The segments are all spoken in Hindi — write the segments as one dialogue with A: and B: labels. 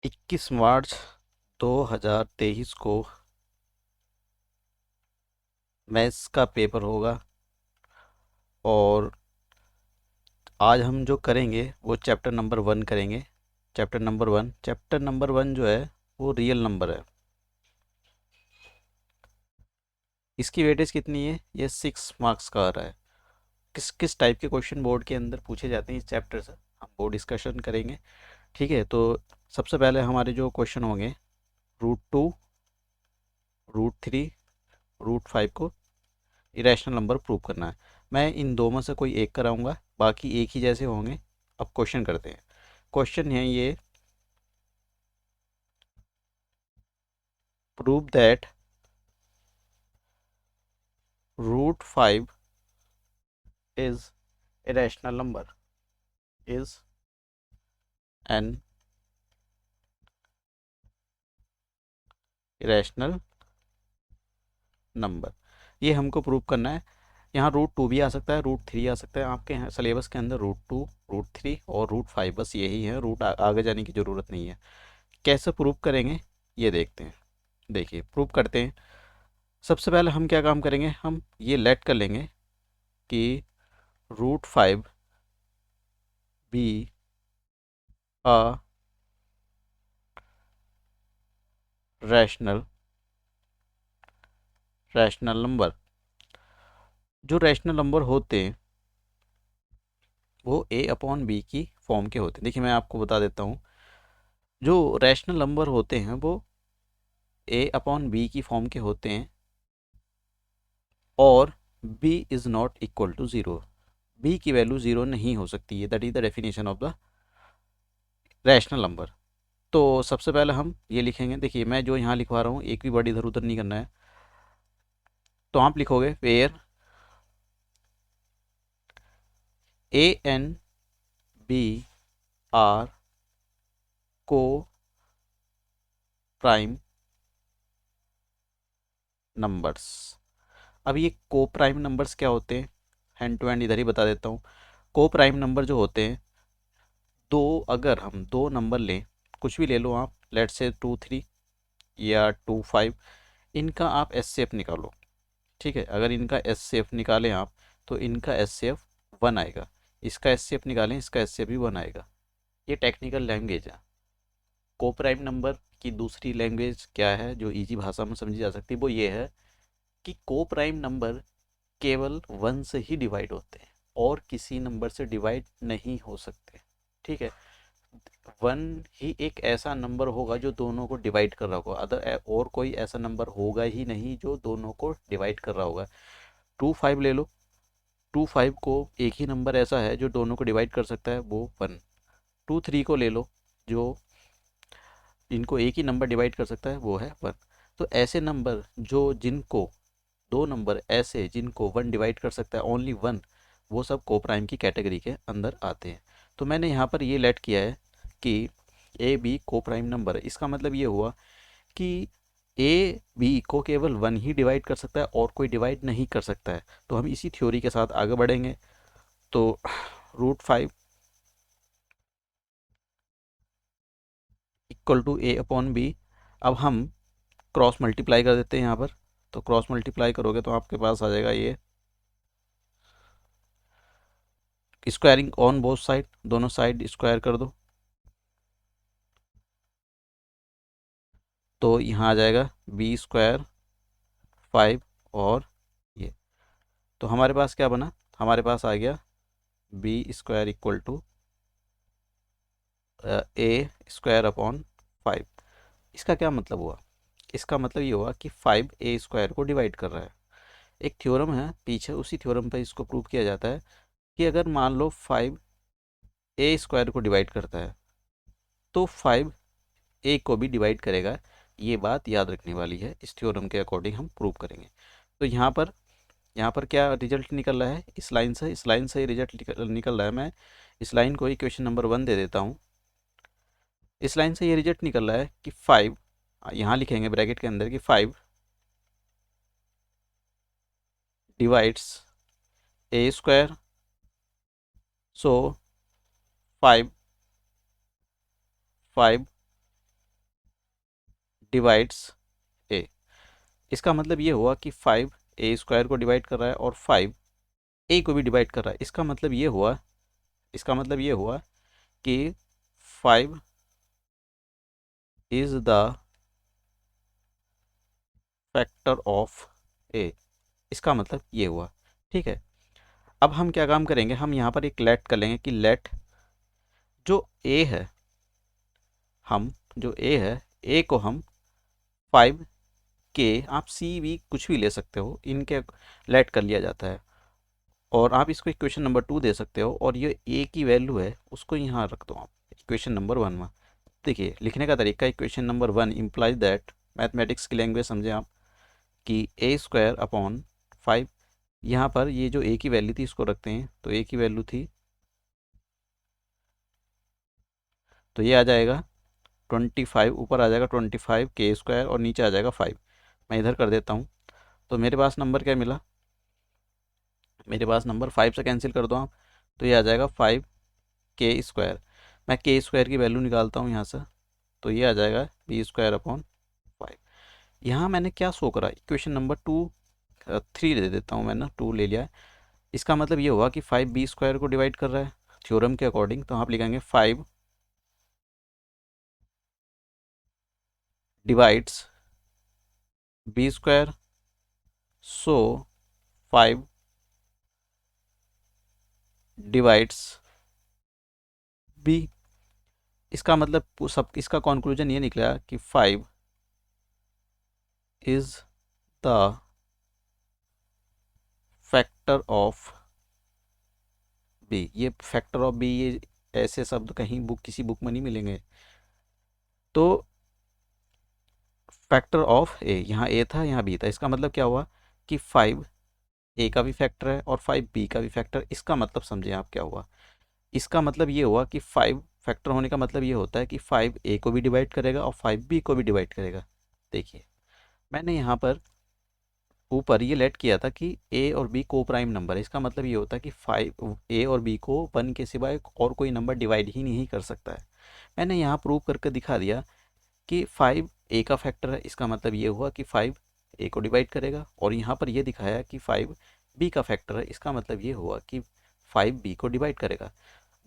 A: 21 मार्च 2023 को मैथ्स का पेपर होगा। और आज हम जो करेंगे वो चैप्टर नंबर 1 करेंगे। चैप्टर नंबर वन जो है वो रियल नंबर है। इसकी वेटेज कितनी है? ये 6 मार्क्स का आ रहा है। किस किस टाइप के क्वेश्चन बोर्ड के अंदर पूछे जाते हैं इस चैप्टर से हम वो डिस्कशन करेंगे। ठीक है, तो सबसे पहले हमारे जो क्वेश्चन होंगे, √2, √3, √5 को इरेशनल नंबर प्रूव करना है। मैं इन दो में से कोई एक कराऊंगा, बाकी एक ही जैसे होंगे। अब क्वेश्चन करते हैं। क्वेश्चन है ये, prove that √5 is irrational number, is an irrational number. ये हमको प्रूव करना है। यहाँ √2 भी आ सकता है, √3 आ सकता है। आपके यहाँ सिलेबस के अंदर √2, √3 और √5 बस यही है। आगे जाने की ज़रूरत नहीं है। कैसे प्रूव करेंगे ये देखते हैं। देखिए, प्रूव करते हैं। सबसे पहले हम क्या काम करेंगे, हम ये लेट कर लेंगे कि √5 be a rational rational number. जो रैशनल नंबर होते हैं वो a/b की फॉर्म के होते हैं। देखिए, मैं आपको बता देता हूँ। जो रैशनल नंबर होते हैं वो a/b की फॉर्म के होते हैं और b is not equal to zero. b की वैल्यू ज़ीरो नहीं हो सकती है। That is the definition of the rational number. तो सबसे पहले हम ये लिखेंगे। देखिए, मैं जो यहाँ लिखवा रहा हूँ एक भी वर्ड इधर उधर नहीं करना है। तो आप लिखोगे वेयर a&b आर को प्राइम नंबर्स। अब ये को प्राइम नंबर्स क्या होते हैं, हैंड टू हैंड इधर ही बता देता हूँ। को प्राइम नंबर जो होते हैं, अगर हम दो नंबर लें, कुछ भी ले लो आप, लेट्स से 2, 3 या 2, 5, इनका आप एचसीएफ निकालो। ठीक है, अगर इनका एचसीएफ निकालें आप तो इनका एचसीएफ 1 आएगा। इसका एचसीएफ निकालें, इसका एचसीएफ भी 1 आएगा। ये टेक्निकल लैंग्वेज है। को प्राइम नंबर की दूसरी लैंग्वेज क्या है जो इजी भाषा में समझी जा सकती है, वो ये है कि को प्राइम नंबर केवल 1 से ही डिवाइड होते हैं और किसी नंबर से डिवाइड नहीं हो सकते। ठीक है, 1 ही एक ऐसा नंबर होगा जो दोनों को डिवाइड कर रहा होगा। और कोई ऐसा नंबर होगा ही नहीं जो दोनों को डिवाइड कर रहा होगा। 2, 5 ले लो। 2, 5 को एक ही नंबर ऐसा है जो दोनों को डिवाइड कर सकता है, वो 1। 2, 3 को ले लो, जो इनको एक ही नंबर डिवाइड कर सकता है, वो है 1। तो ऐसे नंबर जिनको दो नंबर ऐसे जिनको 1 डिवाइड कर सकता है, ओनली 1, वो सब को प्राइम की कैटेगरी के अंदर आते हैं। तो मैंने यहाँ पर ये लेट किया है कि ए बी को प्राइम नंबर है। इसका मतलब ये हुआ कि ए बी को केवल 1 ही डिवाइड कर सकता है और कोई डिवाइड नहीं कर सकता है। तो हम इसी थ्योरी के साथ आगे बढ़ेंगे। तो √5 इक्वल टू a/b। अब हम क्रॉस मल्टीप्लाई कर देते हैं यहाँ पर। तो क्रॉस मल्टीप्लाई करोगे तो आपके पास आ जाएगा ये स्क्वायरिंग ऑन बोथ साइड, दोनों साइड स्क्वायर कर दो। तो यहाँ आ जाएगा b² 5 और ये। तो हमारे पास क्या बना, हमारे पास आ गया b² equal to a² upon 5। इसका क्या मतलब हुआ? इसका मतलब ये हुआ कि 5 a² को डिवाइड कर रहा है। एक थ्योरम है पीछे, उसी थ्योरम पर इसको प्रूव किया जाता है कि अगर मान लो 5 a² को डिवाइड करता है तो 5 a को भी डिवाइड करेगा। ये बात याद रखने वाली है। इस थ्योरम के अकॉर्डिंग हम प्रूव करेंगे। तो यहाँ पर क्या रिजल्ट निकल रहा है, इस लाइन से रिजल्ट निकल रहा है। मैं इस लाइन को इक्वेशन नंबर 1 दे देता हूँ। इस लाइन से ये रिजल्ट निकल रहा है कि 5, यहाँ लिखेंगे ब्रैकेट के अंदर कि 5 डिवाइड्स a²। सो 5 डिवाइड्स ए। इसका मतलब ये हुआ कि 5 ए स्क्वायर को डिवाइड कर रहा है और 5 ए को भी डिवाइड कर रहा है। इसका मतलब ये हुआ कि 5 इज द फैक्टर ऑफ ए। इसका मतलब ये हुआ। ठीक है, अब हम क्या काम करेंगे, हम यहाँ पर एक लेट कर लेंगे कि लेट जो ए है, हम जो ए को हम 5 के, आप सी वी कुछ भी ले सकते हो, इनके लेट कर लिया जाता है। और आप इसको इक्वेशन नंबर 2 दे सकते हो, और ये ए की वैल्यू है उसको यहाँ रख दो आप इक्वेशन नंबर 1 में। देखिए लिखने का तरीका, equation number 1 implies that, mathematics की लैंग्वेज समझें आप, कि ए स्क्वायर अपॉन 5, यहाँ पर ये जो ए की वैल्यू थी इसको रखते हैं, तो ए की वैल्यू थी, तो ये आ जाएगा 25, ऊपर आ जाएगा 25 के स्क्वायर और नीचे आ जाएगा 5। मैं इधर कर देता हूँ, तो मेरे पास नंबर क्या मिला, मेरे पास नंबर 5 से कैंसिल कर दो आप, तो ये आ जाएगा 5 के स्क्वायर। मैं के स्क्वायर की वैल्यू निकालता हूँ यहाँ से, तो ये आ जाएगा बी स्क्वायर अपॉन 5। यहाँ मैंने क्या शो करा, इक्वेशन नंबर 3 दे देता हूँ, मैंने 2 ले लिया है। इसका मतलब ये हुआ कि 5 बी स्क्वायर को डिवाइड कर रहा है थ्योरम के अकॉर्डिंग, तो आप लिखेंगे 5 divides b square, so 5 divides b. इसका मतलब सब, इसका कंक्लूजन ये निकला कि 5 is the factor of b. ये फैक्टर ऑफ बी, ये ऐसे शब्द कहीं किसी बुक में नहीं मिलेंगे। तो फैक्टर ऑफ ए, यहाँ ए था यहाँ बी था, इसका मतलब क्या हुआ कि 5 ए का भी फैक्टर है और 5 बी का भी फैक्टर। इसका मतलब समझे आप क्या हुआ, इसका मतलब ये हुआ कि 5 फैक्टर होने का मतलब ये होता है कि 5 ए को भी डिवाइड करेगा और 5 बी को भी डिवाइड करेगा। देखिए मैंने यहाँ पर ऊपर ये लेट किया था कि ए और बी को प्राइम नंबर है, इसका मतलब ये होता है कि 5 ए और बी को 1 के सिवाय और कोई नंबर डिवाइड ही नहीं कर सकता है। मैंने यहाँ प्रूव करके दिखा दिया कि 5 ए का फैक्टर है, इसका मतलब ये हुआ कि 5 ए को डिवाइड करेगा, और यहाँ पर ये दिखाया कि 5 बी का फैक्टर है, इसका मतलब ये हुआ कि 5 बी को डिवाइड करेगा।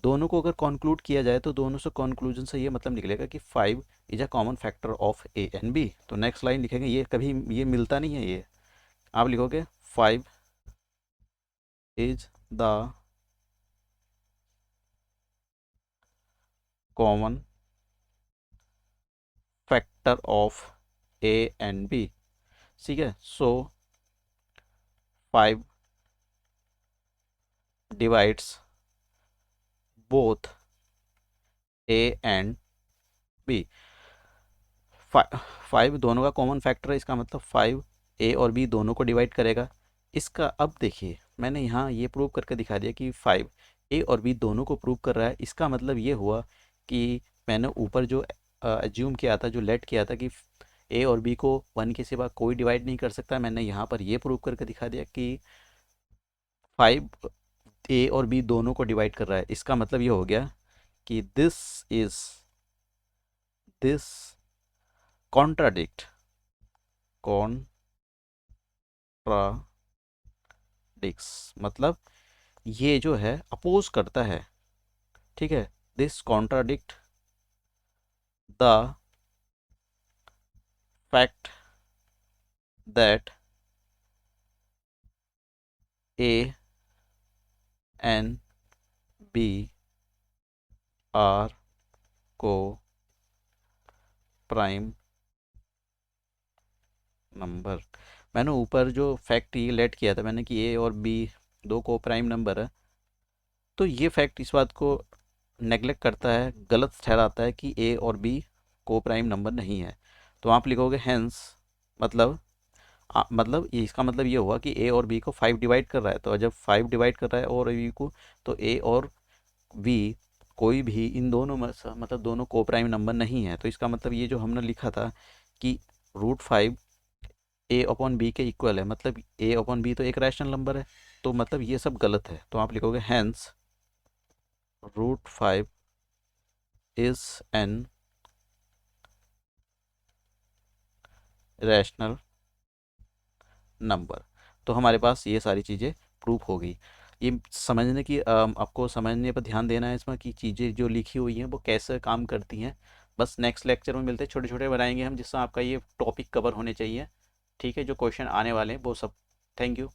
A: दोनों को अगर कंक्लूड किया जाए तो दोनों से कंक्लूजन से ये मतलब निकलेगा कि 5 is a common factor of a and b. तो नेक्स्ट लाइन लिखेंगे, ये कभी ये मिलता नहीं है, ये आप लिखोगे 5 is the common factor of a and b. ठीक है, so 5 divides both a and b. 5 दोनों का कॉमन फैक्टर है, इसका मतलब 5 ए और बी दोनों को डिवाइड करेगा। इसका अब देखिए मैंने यहाँ ये प्रूव करके दिखा दिया कि 5 ए और बी दोनों को प्रूव कर रहा है। इसका मतलब ये हुआ कि मैंने ऊपर जो एज्यूम किया था, जो लेट किया था कि ए और बी को 1 के सिवा कोई डिवाइड नहीं कर सकता, मैंने यहाँ पर ये प्रूव करके दिखा दिया कि 5 ए और बी दोनों को डिवाइड कर रहा है। इसका मतलब ये हो गया कि दिस कॉन्ट्राडिक्ट कॉन्ट्राडिक्स मतलब ये जो है अपोज करता है। ठीक है, this contradict the fact that a and b are coprime number. मैंने ऊपर जो फैक्ट ये लेट किया था मैंने कि ए और बी दो को प्राइम नंबर है, तो ये फैक्ट इस बात को नेग्लेक्ट करता है, गलत ठहराता है कि ए और बी को प्राइम नंबर नहीं है। तो आप लिखोगे हैंस, मतलब मतलब ये, इसका मतलब ये हुआ कि ए और बी को 5 डिवाइड कर रहा है, तो जब 5 डिवाइड कर रहा है और बी को, तो ए और बी कोई भी इन दोनों में मतलब दोनों को प्राइम नंबर नहीं है। तो इसका मतलब ये जो हमने लिखा था कि √5 ए अपॉन बी के इक्वल है, मतलब ए अपॉन बी तो एक रैशनल नंबर है, तो मतलब ये सब गलत है। तो आप लिखोगे hence √5 is an rational number. तो हमारे पास ये सारी चीज़ें प्रूफ हो गई। ये समझने की आपको समझने पर ध्यान देना है इसमें कि चीज़ें जो लिखी हुई हैं वो कैसे काम करती हैं। बस नेक्स्ट लेक्चर में मिलते हैं, छोटे छोटे बनाएंगे हम जिससे आपका ये टॉपिक कवर होने चाहिए। ठीक है, जो क्वेश्चन आने वाले हैं वो सब। Thank you.